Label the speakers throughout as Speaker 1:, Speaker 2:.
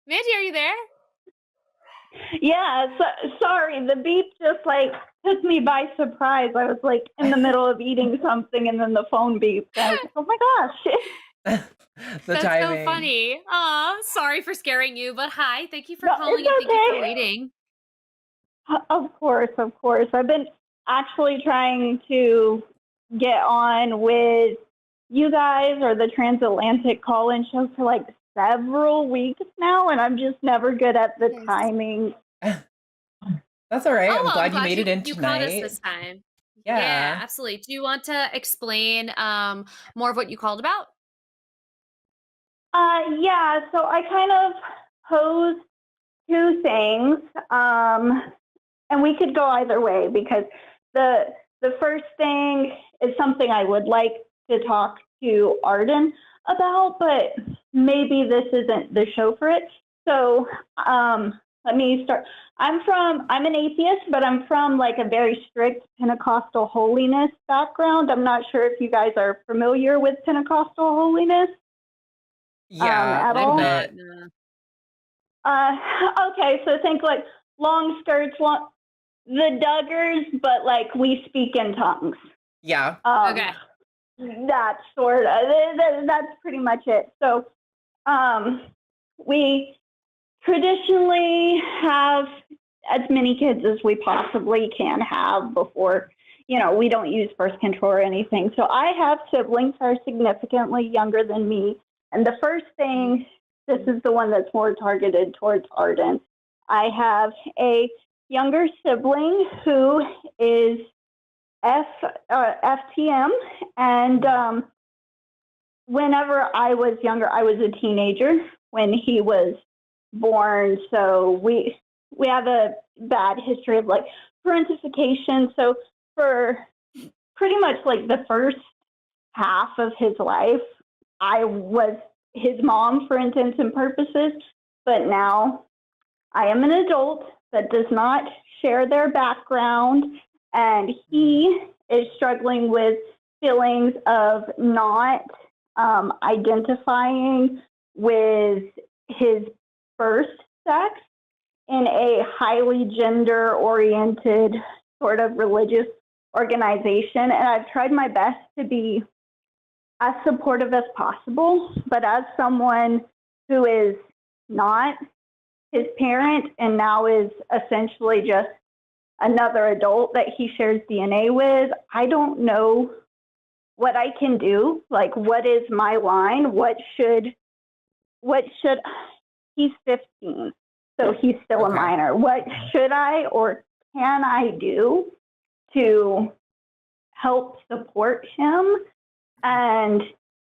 Speaker 1: Mandy, are you there?
Speaker 2: Yeah, sorry, the beep just like took me by surprise. I was like in the middle of eating something and then the phone beeped. I was like, oh my gosh.
Speaker 3: The
Speaker 1: That's so
Speaker 3: timing.
Speaker 1: funny. Aw, sorry for scaring you, but hi. Thank you for
Speaker 2: No,
Speaker 1: calling
Speaker 2: it's
Speaker 1: and thank you for
Speaker 2: okay.
Speaker 1: waiting.
Speaker 2: Of course, of course. I've been actually trying to get on with you guys or the transatlantic call-in show for like several weeks now, and I'm just never good at the
Speaker 1: Yes.
Speaker 2: timing.
Speaker 3: That's all right.
Speaker 1: Oh,
Speaker 3: I'm
Speaker 1: well, I'm
Speaker 3: glad you
Speaker 1: glad
Speaker 3: made it in
Speaker 1: you caught us
Speaker 3: tonight.
Speaker 1: this time. Yeah,
Speaker 3: Yeah.
Speaker 1: absolutely. Do you want to explain more of what you called about?
Speaker 2: Yeah, so I kind of posed two things, and we could go either way because the the first thing is something I would like to talk to Arden about, but maybe this isn't the show for it. So let me start. I'm an atheist, but I'm from like a very strict Pentecostal holiness background. I'm not sure if you guys are familiar with Pentecostal holiness
Speaker 3: Yeah, a
Speaker 2: at
Speaker 3: little
Speaker 1: I'm
Speaker 2: all.
Speaker 1: not.
Speaker 3: bit.
Speaker 1: No.
Speaker 2: Uh, okay, so think like long skirts, the Duggars, but like we speak in tongues.
Speaker 3: Yeah.
Speaker 1: Okay.
Speaker 2: That's sort of that's pretty much it. So we traditionally have as many kids as we possibly can have before, we don't use birth control or anything. So I have siblings who are significantly younger than me. And the first thing, this is the one that's more targeted towards Arden. I have a younger sibling who is FTM, and whenever I was younger, I was a teenager when he was born. So we have a bad history of like parentification. So for pretty much like the first half of his life, I was his mom for intents and purposes. But now I am an adult that does not share their background, and he is struggling with feelings of not identifying with his first sex in a highly gender oriented sort of religious organization. And I've tried my best to be as supportive as possible, but as someone who is not his parent and now is essentially just another adult that he shares DNA with, I don't know what I can do. Like, what is my line? What should, he's 15, so he's still a
Speaker 3: Okay.
Speaker 2: minor. What should I or can I do to help support him and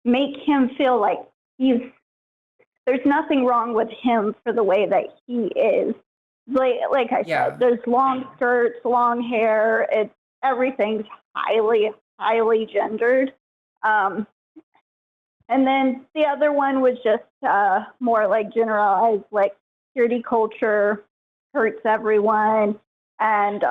Speaker 2: make him feel like there's nothing wrong with him for the way that he is. Like I
Speaker 3: Yeah.
Speaker 2: said, there's long skirts, long hair. Everything's highly gendered. Um, and then the other one was just more like generalized, like purity culture hurts everyone, and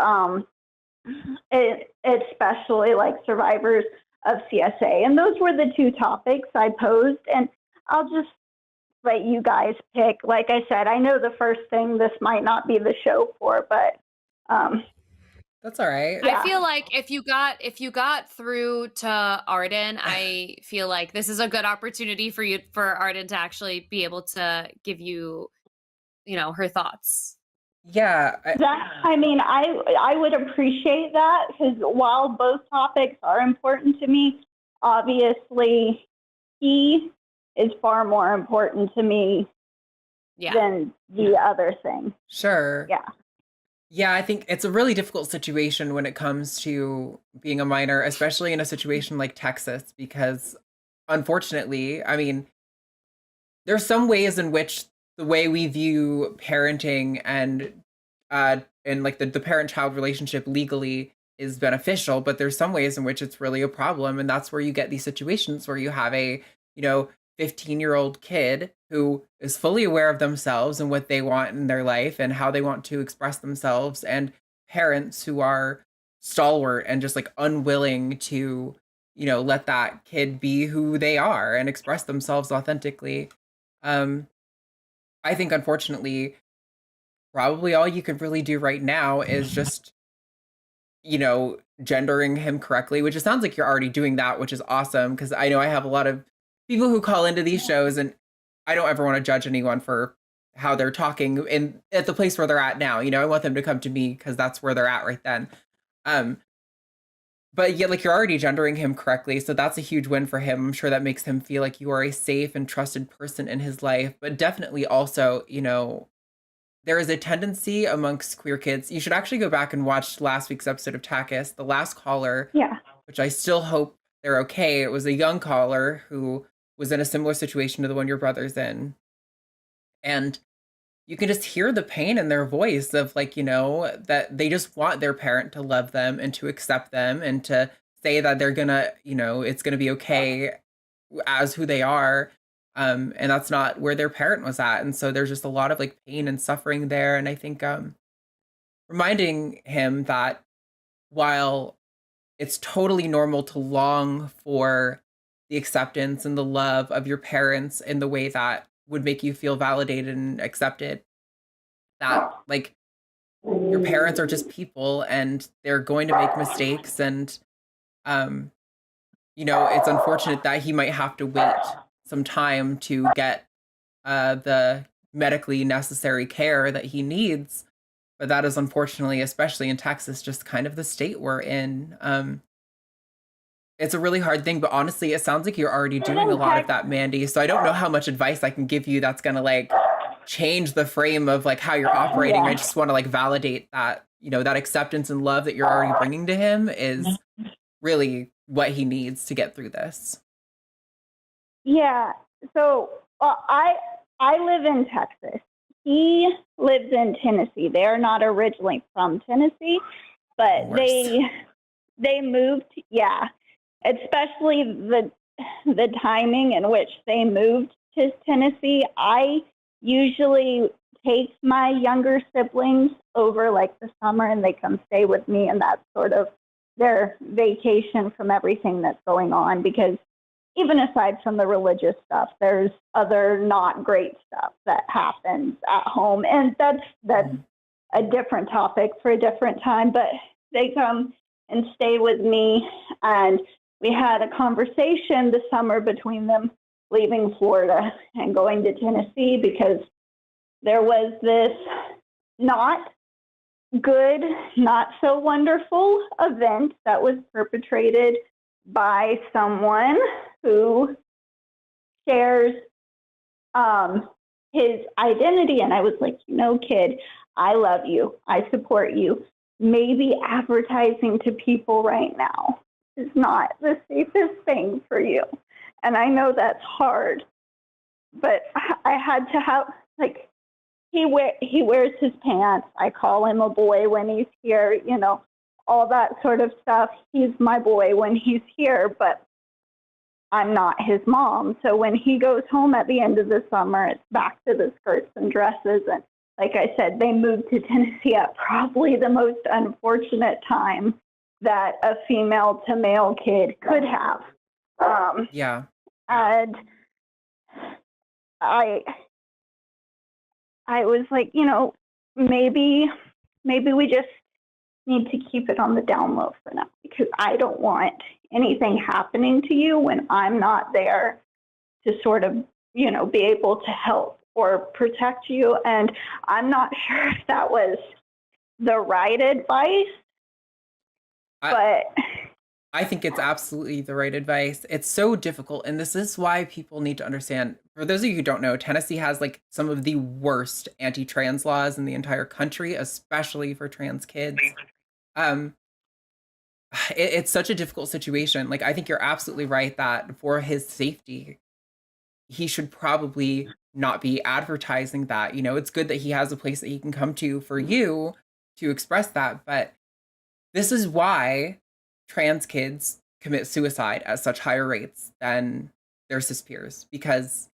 Speaker 2: especially like survivors of CSA. And those were the two topics I posed, and I'll just let you guys pick. Like I said, I know the first thing this might not be the show for, but
Speaker 3: That's all right.
Speaker 1: I feel like if you got through to Arden, I feel like this is a good opportunity for Arden to actually be able to give you, her thoughts.
Speaker 3: Yeah.
Speaker 2: I mean, I would appreciate that because while both topics are important to me, obviously he is far more important to me
Speaker 1: Yeah.
Speaker 2: than the other thing.
Speaker 3: Sure.
Speaker 2: Yeah.
Speaker 3: Yeah, I think it's a really difficult situation when it comes to being a minor, especially in a situation like Texas, because unfortunately, I mean, there's some ways in which the way we view parenting and like the parent-child relationship legally is beneficial, but there's some ways in which it's really a problem. And that's where you get these situations where you have a, 15-year-old kid who is fully aware of themselves and what they want in their life and how they want to express themselves, and parents who are stalwart and just like unwilling to, let that kid be who they are and express themselves authentically. Um, I think unfortunately, probably all you could really do right now is just, gendering him correctly, which it sounds like you're already doing that, which is awesome. Cause I know I have a lot of people who call into these shows, and I don't ever want to judge anyone for how they're talking in at the place where they're at now. I want them to come to me because that's where they're at right then. Um, but yeah, like you're already gendering him correctly. So that's a huge win for him. I'm sure that makes him feel like you are a safe and trusted person in his life, but definitely also, there is a tendency amongst queer kids. You should actually go back and watch last week's episode of Takis, the last caller,
Speaker 2: Yeah.
Speaker 3: which I still hope they're okay. It was a young caller who was in a similar situation to the one your brother's in. And you can just hear the pain in their voice of like, that they just want their parent to love them and to accept them and to say that they're gonna, it's gonna be okay as who they are. And that's not where their parent was at. And so there's just a lot of like pain and suffering there. And I think reminding him that while it's totally normal to long for the acceptance and the love of your parents in the way that would make you feel validated and accepted, that like your parents are just people and they're going to make mistakes. And it's unfortunate that he might have to wait some time to get the medically necessary care that he needs. But that is unfortunately, especially in Texas, just kind of the state we're in. It's a really hard thing, but honestly, it sounds like you're already doing a lot of that, Mandy. So I don't know how much advice I can give you that's going to like change the frame of like how you're operating. I just want to like validate that, that acceptance and love that you're already bringing to him is really what he needs to get through this.
Speaker 2: Yeah. So I live in Texas. He lives in Tennessee. They are not originally from Tennessee, but they moved. Yeah, especially the timing in which they moved to Tennessee. I usually take my younger siblings over like the summer, and they come stay with me, and that's sort of their vacation from everything that's going on, because even aside from the religious stuff, there's other not great stuff that happens at home. And that's a different topic for a different time. But they come and stay with me. And we had a conversation this summer between them leaving Florida and going to Tennessee, because there was this not good, not so wonderful event that was perpetrated by someone who shares his identity. And I was like, kid, I love you. I support you. Maybe advertising to people right now is not the safest thing for you. And I know that's hard, but I had to have, like, he wears his pants. I call him a boy when he's here, all that sort of stuff. He's my boy when he's here, but I'm not his mom. So when he goes home at the end of the summer, it's back to the skirts and dresses. And like I said, they moved to Tennessee at probably the most unfortunate time that a female to male kid could have.
Speaker 3: Yeah.
Speaker 2: And I was like, maybe we just need to keep it on the down low for now, because I don't want anything happening to you when I'm not there to sort of, be able to help or protect you. And I'm not sure if that was the right advice, but
Speaker 3: I think it's absolutely the right advice. It's so difficult. And this is why people need to understand. For those of you who don't know, Tennessee has like some of the worst anti-trans laws in the entire country, especially for trans kids. It's such a difficult situation. Like, I think you're absolutely right that for his safety, he should probably not be advertising that. It's good that he has a place that he can come to for you to express that. But this is why trans kids commit suicide at such higher rates than their cis peers, because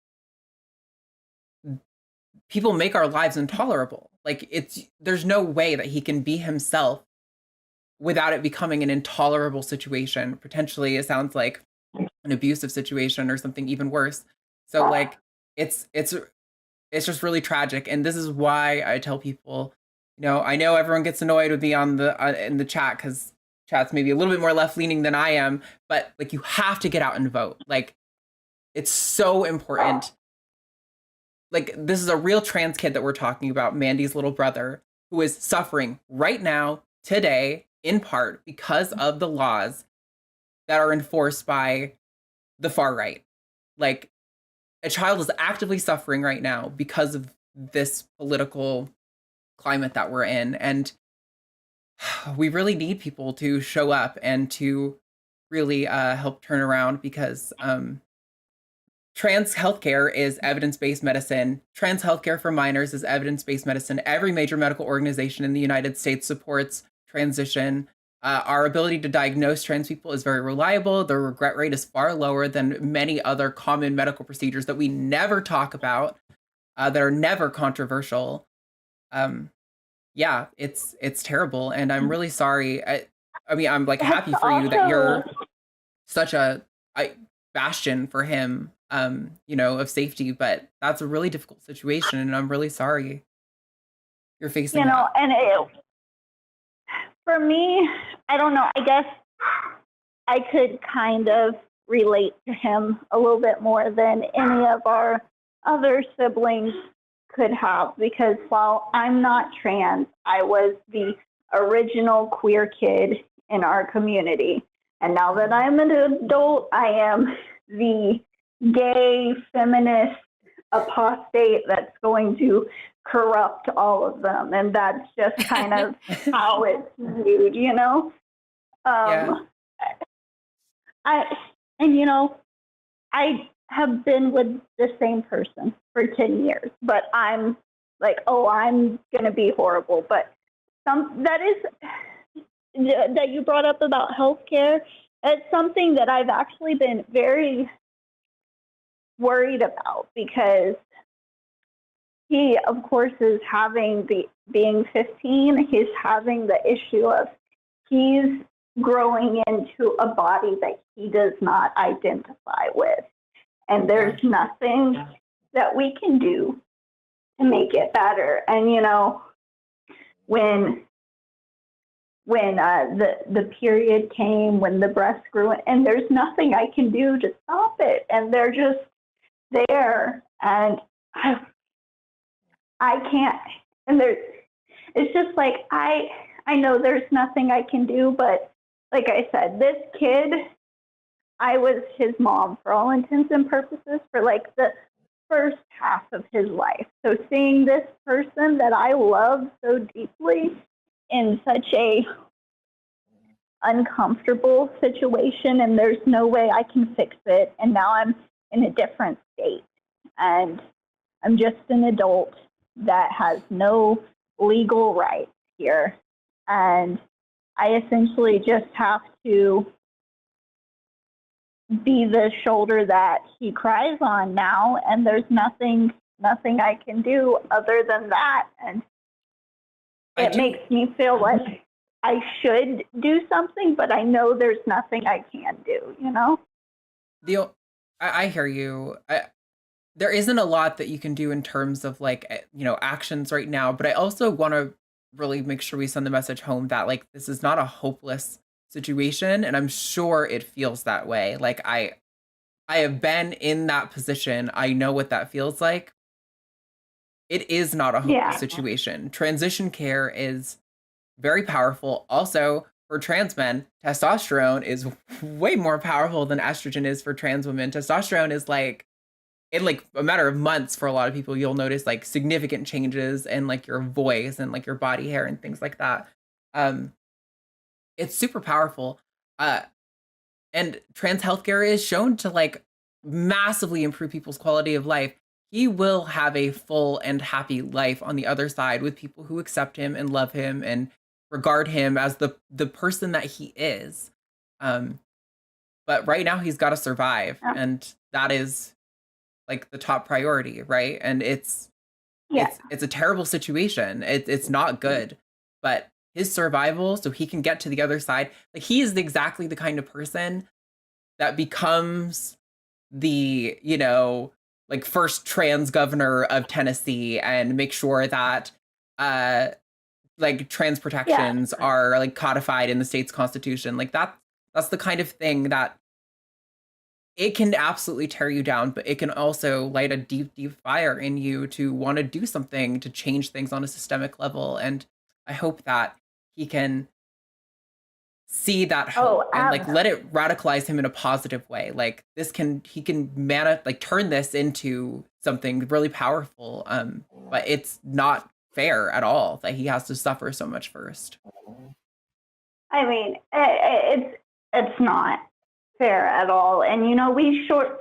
Speaker 3: people make our lives intolerable. Like, there's no way that he can be himself without it becoming an intolerable situation. Potentially, it sounds like an abusive situation or something even worse. So like, it's it's just really tragic. And this is why I tell people, I know everyone gets annoyed with me on the in the chat, because chat's maybe a little bit more left leaning than I am, but like, you have to get out and vote. Like, it's so important. Like, this is a real trans kid that we're talking about, Mandy's little brother, who is suffering right now, today, in part because of the laws that are enforced by the far right. Like, a child is actively suffering right now because of this political climate that we're in. And we really need people to show up and to really help turn around, because trans healthcare is evidence-based medicine. Trans healthcare for minors is evidence-based medicine. Every major medical organization in the United States supports transition. Our ability to diagnose trans people is very reliable. The regret rate is far lower than many other common medical procedures that we never talk about, that are never controversial. Yeah, it's terrible, and I'm really sorry. I mean, I'm like happy for you that you're such a bastion for him, of safety, but that's a really difficult situation, and I'm really sorry you're facing that.
Speaker 2: And for me, I don't know, I guess I could kind of relate to him a little bit more than any of our other siblings could have, because while I'm not trans, I was the original queer kid in our community. And now that I'm an adult, I am the gay feminist apostate that's going to corrupt all of them. And that's just kind of how it's viewed,
Speaker 3: Yeah.
Speaker 2: I have been with the same person for 10 years, but I'm like, oh, I'm going to be horrible. But that you brought up about healthcare, it's something that I've actually been very worried about, because he, of course, is having being 15, he's having the issue of he's growing into a body that he does not identify with. And there's nothing that we can do to make it better. And, when the period came, when the breast grew, and there's nothing I can do to stop it. And they're just there. And I can't, and it's just like, I know there's nothing I can do, but like I said, this kid, I was his mom for all intents and purposes for like the first half of his life. So seeing this person that I love so deeply in such a uncomfortable situation, and there's no way I can fix it, and now I'm in a different state, and I'm just an adult that has no legal rights here, and I essentially just have to be the shoulder that he cries on now, and there's nothing I can do other than that. And it makes me feel like I should do something, but I know there's nothing I can do,
Speaker 3: I hear you. There isn't a lot that you can do in terms of like, actions right now, but I also want to really make sure we send the message home that like, this is not a hopeless situation. And I'm sure it feels that way. Like I have been in that position. I know what that feels like. It is not a hopeless situation. Transition care is very powerful. Also, for trans men, testosterone is way more powerful than estrogen is for trans women. Testosterone is like, in like a matter of months, for a lot of people, you'll notice like significant changes in like your voice and like your body hair and things like that. It's super powerful. And trans healthcare is shown to like massively improve people's quality of life. He will have a full and happy life on the other side with people who accept him and love him and regard him as the person that he is. But right now he's got to survive, and that is like the top priority, right? And it's a terrible situation. It's not good, but his survival, so he can get to the other side. Like, he is exactly the kind of person that becomes the, like first trans governor of Tennessee and make sure that like trans protections are like codified in the state's constitution. Like that's the kind of thing that it can absolutely tear you down, but it can also light a deep, deep fire in you to want to do something to change things on a systemic level. And I hope that he can see that hope and like let it radicalize him in a positive way. Like he can turn this into something really powerful. But it's not fair at all that he has to suffer so much first.
Speaker 2: I mean, it's not fair at all. And, you know, we sort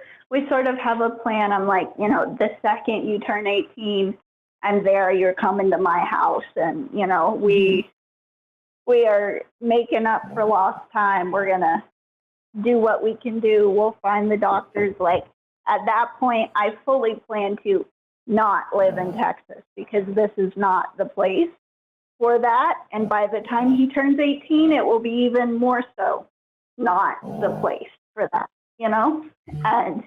Speaker 2: of have a plan. I'm like, you know, the second you turn 18, I'm there, you're coming to my house. And, you know, we are making up for lost time. We're going to do what we can do. We'll find the doctors. Like, at that point, I fully plan to not live in Texas because this is not the place for that. And by the time he turns 18, it will be even more so not the place for that, you know? And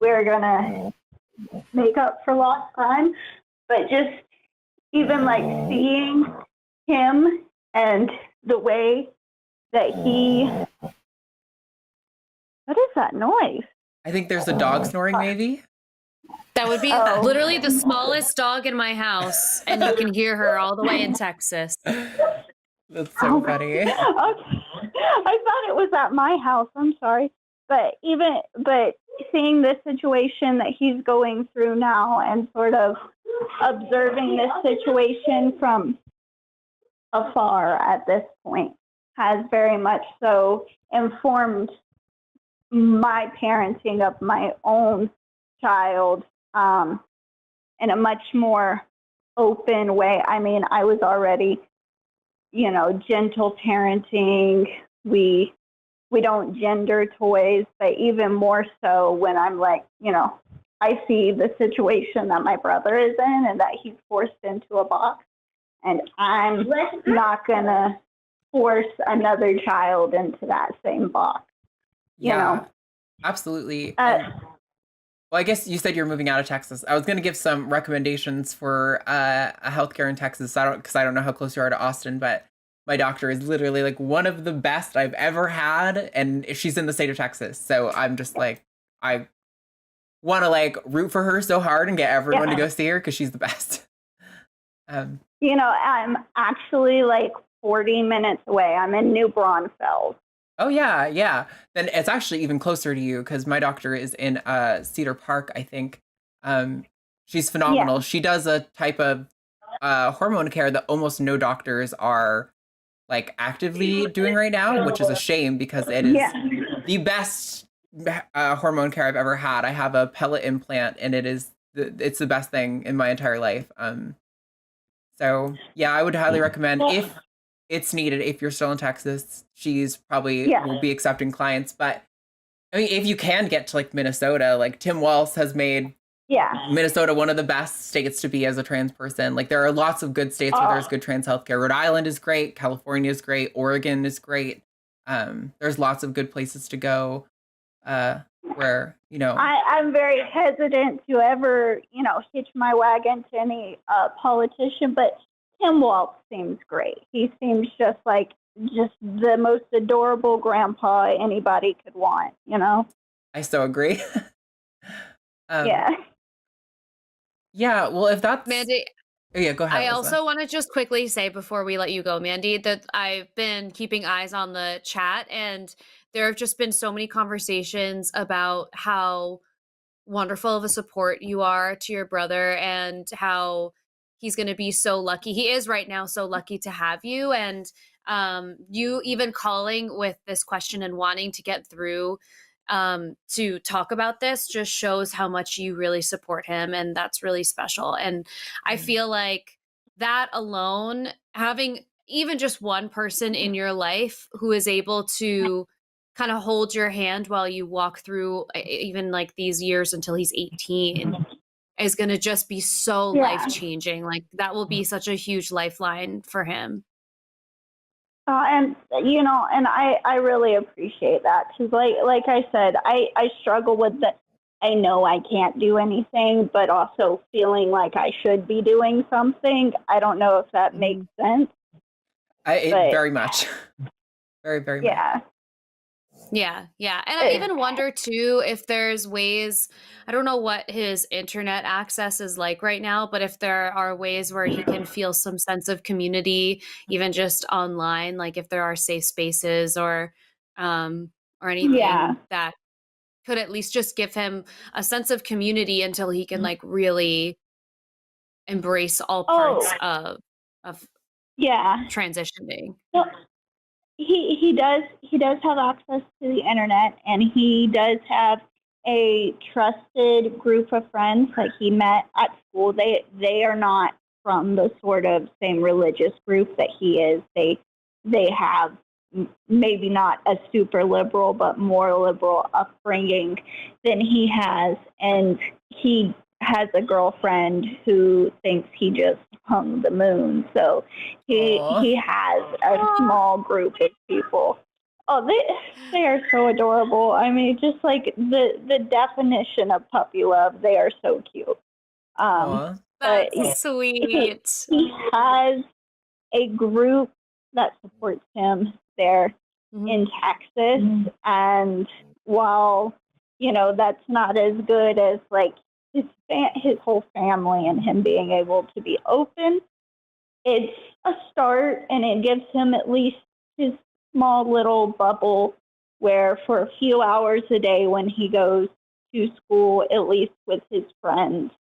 Speaker 2: we're going to make up for lost time. But just even like seeing him and the way that what is that noise?
Speaker 3: I think there's a dog snoring, maybe.
Speaker 1: That would be literally the smallest dog in my house, and you can hear her all the way in Texas.
Speaker 3: That's so funny.
Speaker 2: Okay. I thought it was at my house. I'm sorry. But seeing this situation that he's going through now and sort of observing this situation from afar at this point has very much so informed my parenting of my own child in a much more open way. I mean, I was already, you know, gentle parenting. We don't gender toys, but even more so when I'm like, you know, I see the situation that my brother is in and that he's forced into a box. And I'm not going to force another child into that same box.
Speaker 3: Yeah,
Speaker 2: you know?
Speaker 3: Absolutely. Well, I guess you said you're moving out of Texas. I was going to give some recommendations for a healthcare in Texas. Because I don't know how close you are to Austin, but my doctor is literally like one of the best I've ever had, and she's in the state of Texas. So I'm just like, I want to like root for her so hard and get everyone to go see her because she's the best.
Speaker 2: You know, I'm actually like 40 minutes away. I'm in New Braunfels.
Speaker 3: Oh, yeah. Then it's actually even closer to you because my doctor is in Cedar Park, I think. She's phenomenal. Yeah. She does a type of hormone care that almost no doctors are like actively doing right now, which is a shame because it is the best hormone care I've ever had. I have a pellet implant and it's the best thing in my entire life. So yeah, I would highly recommend if it's needed. If you're still in Texas, she's probably will be accepting clients. But I mean, if you can get to like Minnesota, like Tim Walz has made Minnesota one of the best states to be as a trans person. Like there are lots of good states where there's good trans healthcare. Rhode Island is great. California is great. Oregon is great. There's lots of good places to go where, you know.
Speaker 2: I'm very hesitant to ever, you know, hitch my wagon to any politician, but Tim Walz seems great. He seems just the most adorable grandpa anybody could want, you know?
Speaker 3: I so agree. Yeah, well, if that's...
Speaker 1: Mandy,
Speaker 3: oh, yeah, go ahead.
Speaker 1: I also want to just quickly say before we let you go, Mandy, that I've been keeping eyes on the chat, and there have just been so many conversations about how wonderful of a support you are to your brother and how he's going to be so lucky. He is right now so lucky to have you. And you even calling with this question and wanting to get through to talk about this just shows how much you really support him. And that's really special. And I feel like that alone, having even just one person in your life who is able to kind of hold your hand while you walk through even like these years until he's 18 is going to just be so life-changing. Like that will be such a huge lifeline for him.
Speaker 2: And, you know, and I really appreciate that. Cause like I said, I struggle with I know I can't do anything, but also feeling like I should be doing something. I don't know if that makes sense. But
Speaker 3: Very much. Very, very much.
Speaker 2: yeah.
Speaker 1: Yeah, yeah. And I even wonder too if there's ways, I don't know what his internet access is like right now, but if there are ways where he can feel some sense of community, even just online, like if there are safe spaces or anything
Speaker 2: Yeah.
Speaker 1: that could at least just give him a sense of community until he can like really embrace all parts of
Speaker 2: Yeah.
Speaker 1: transitioning.
Speaker 2: Well, he does have access to the internet, and he does have a trusted group of friends that he met at school. They are not from the sort of same religious group that he is. They have maybe not a super liberal but more liberal upbringing than he has, and he has a girlfriend who thinks he just hung the moon. So he has a small group of people. Oh, they are so adorable. I mean, just like the definition of puppy love. They are so cute.
Speaker 1: That's sweet.
Speaker 2: He has a group that supports him there in Texas, and while that's not as good as like his whole family and him being able to be open, it's a start, and it gives him at least his small little bubble where for a few hours a day when he goes to school, at least with his friends,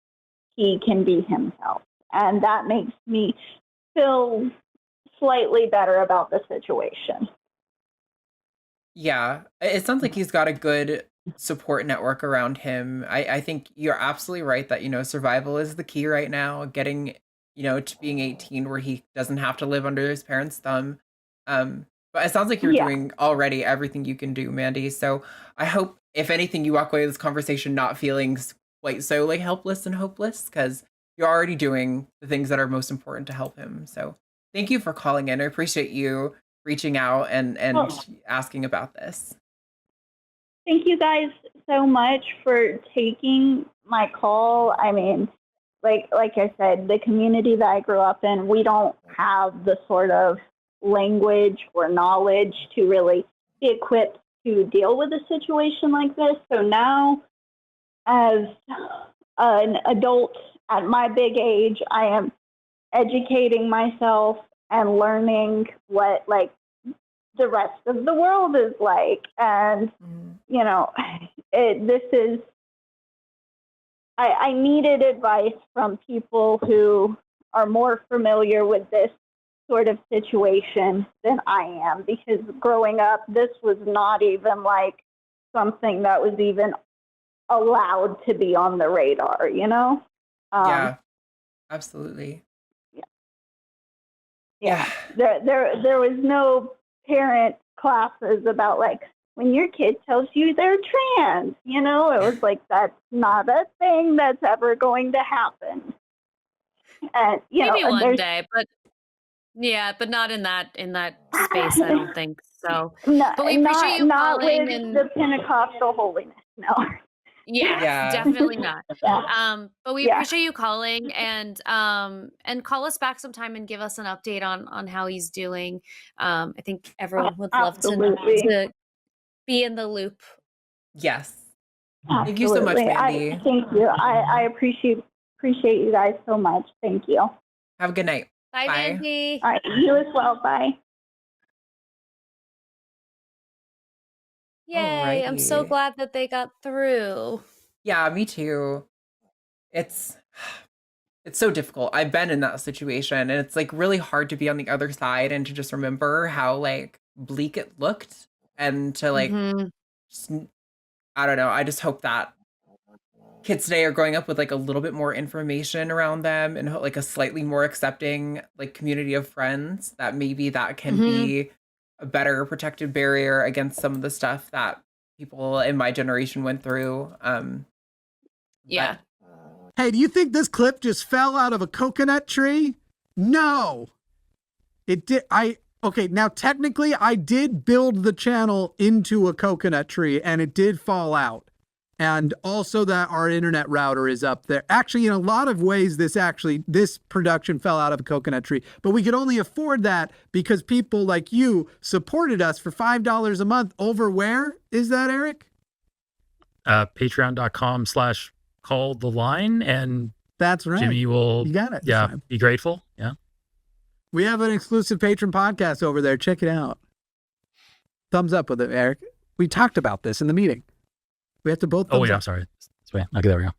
Speaker 2: he can be himself. And that makes me feel slightly better about the situation.
Speaker 3: Yeah, it sounds like he's got a good support network around him. I think you're absolutely right that, survival is the key right now, getting, to being 18 where he doesn't have to live under his parents' thumb. But it sounds like you're doing already everything you can do, Mandy. So I hope, if anything, you walk away with this conversation not feeling quite so like helpless and hopeless, because you're already doing the things that are most important to help him. So thank you for calling in. I appreciate you reaching out and asking about this.
Speaker 2: Thank you guys so much for taking my call. I mean, like I said, the community that I grew up in, we don't have the sort of language or knowledge to really be equipped to deal with a situation like this. So now, as an adult at my big age, I am educating myself and learning what the rest of the world is like. And I needed advice from people who are more familiar with this sort of situation than I am, because growing up, this was not even like something that was even allowed to be on the radar,
Speaker 3: Yeah, absolutely.
Speaker 2: Yeah. There was no parent classes about like, when your kid tells you they're trans, it was like, that's not a thing that's ever going to happen. And
Speaker 1: maybe one day, but not in that space, I don't think so. But we appreciate you calling
Speaker 2: with the Pentecostal Holiness. No.
Speaker 1: Yeah, definitely not. But we appreciate you calling, and call us back sometime and give us an update on how he's doing. I think everyone would love to be in the loop.
Speaker 3: Yes.
Speaker 2: Absolutely.
Speaker 3: Thank you so much, Mandy.
Speaker 2: Thank you. I appreciate you guys so much. Thank you.
Speaker 3: Have a good night.
Speaker 1: Bye, Mandy.
Speaker 2: All right, you as well. Bye.
Speaker 1: Yay, I'm so
Speaker 3: Alrighty.
Speaker 1: glad that they got through.
Speaker 3: Yeah, me too. It's so difficult. I've been in that situation, and it's like really hard to be on the other side and to just remember how like bleak it looked, and to just, I don't know. I just hope that kids today are growing up with like a little bit more information around them and like a slightly more accepting like community of friends, that maybe that can be a better protective barrier against some of the stuff that people in my generation went through.
Speaker 1: Yeah.
Speaker 4: Hey, do you think this clip just fell out of a coconut tree? No. It did. Okay, now technically I did build the channel into a coconut tree and it did fall out. And also that our internet router is up there. Actually, in a lot of ways, this production fell out of a coconut tree, but we could only afford that because people like you supported us for $5 a month over where is that, Eric?
Speaker 5: Patreon.com/call the line, and
Speaker 4: that's right.
Speaker 5: Jimmy will,
Speaker 4: you got it.
Speaker 5: Yeah, be grateful. Yeah.
Speaker 4: We have an exclusive patron podcast over there. Check it out. Thumbs up with it, Eric. We talked about this in the meeting. We have to both.
Speaker 5: Oh, yeah. I'm sorry. Okay, there we go.